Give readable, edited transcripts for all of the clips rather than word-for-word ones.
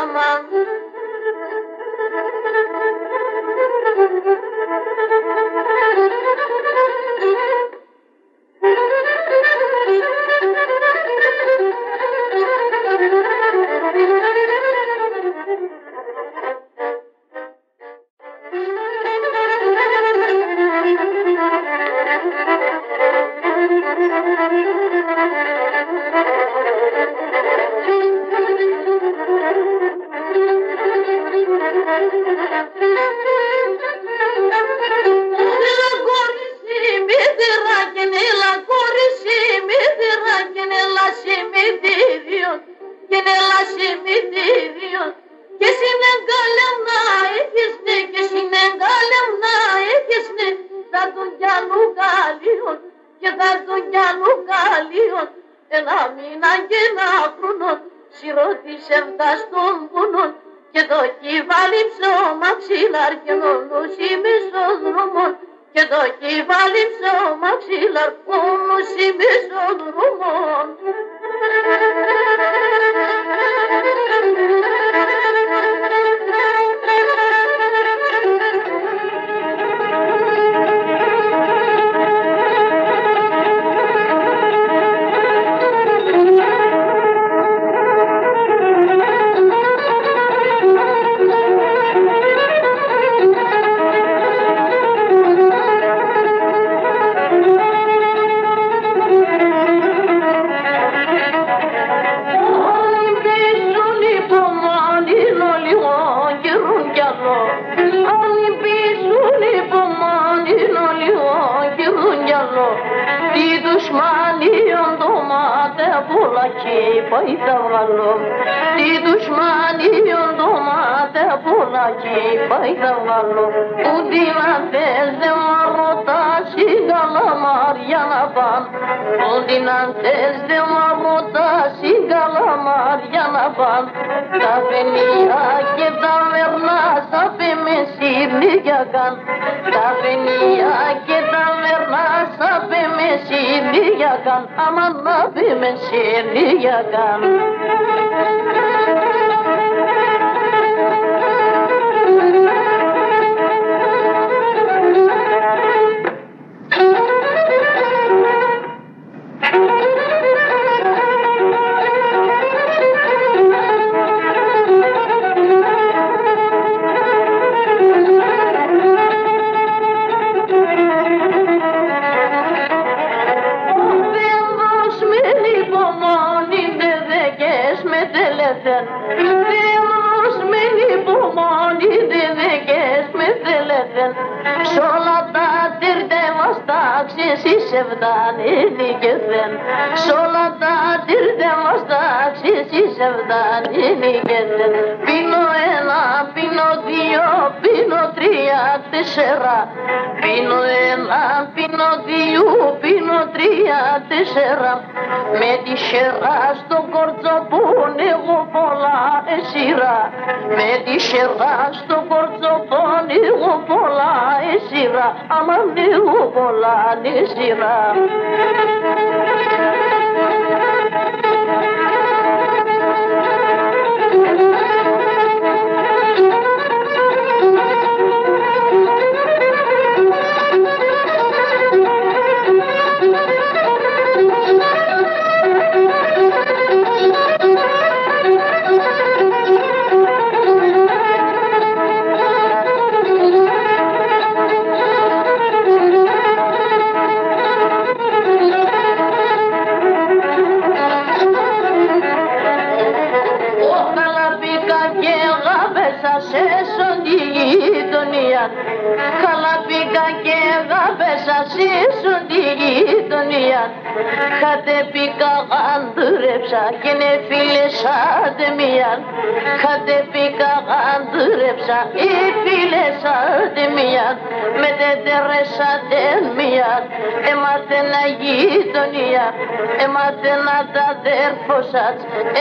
αμάν.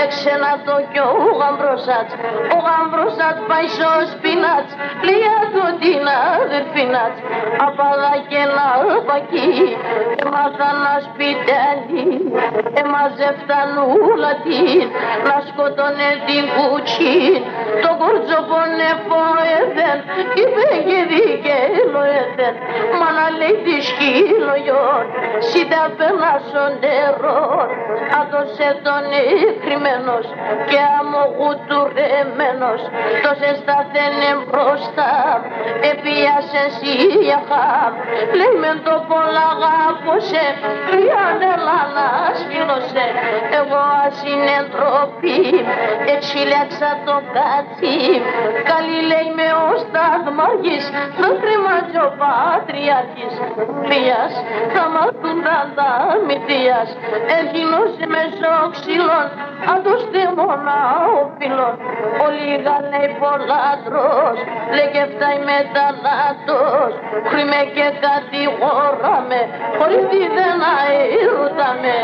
Έξενα το κι ο γαμπρόσατς πάει στο σπινάτς, λέει του την Δερφίνας, απαλά και να πακεί, έμαθα να σπιτέλει, έμαζευταν ούλα την, να σκοτώνε την κουτσί, το κορτσοπονε φοέθεν, είπε και δικαίλοέθεν, μα να λέει τη σκύλογιον, σίτα περνάσον νερόν, άδωσε τον εκκριμένος και αμογουτουρεμένος, τόσε σταθένε μπροστά, επίασε σιαχάμ, λέει με το πολλά αγάπωσε, πιάνελα να σφίλωσε, εγώ ασυνεντροπή, έτσι λέξα το κάτσι, καλή λέει με ο σταθμάρχης, το κρυμάτζο πατριάρχης, μίας θα μάθουν τα μητίας, έρχινος μέσω ξύλων, αντώστε μόνα ο φίλων, ο λίγα λέει πολλάτρος, λέει και φτάει μετανάτος, χρήμε και κατηγοράμε, χωρίς τι δεν αερωτάμε.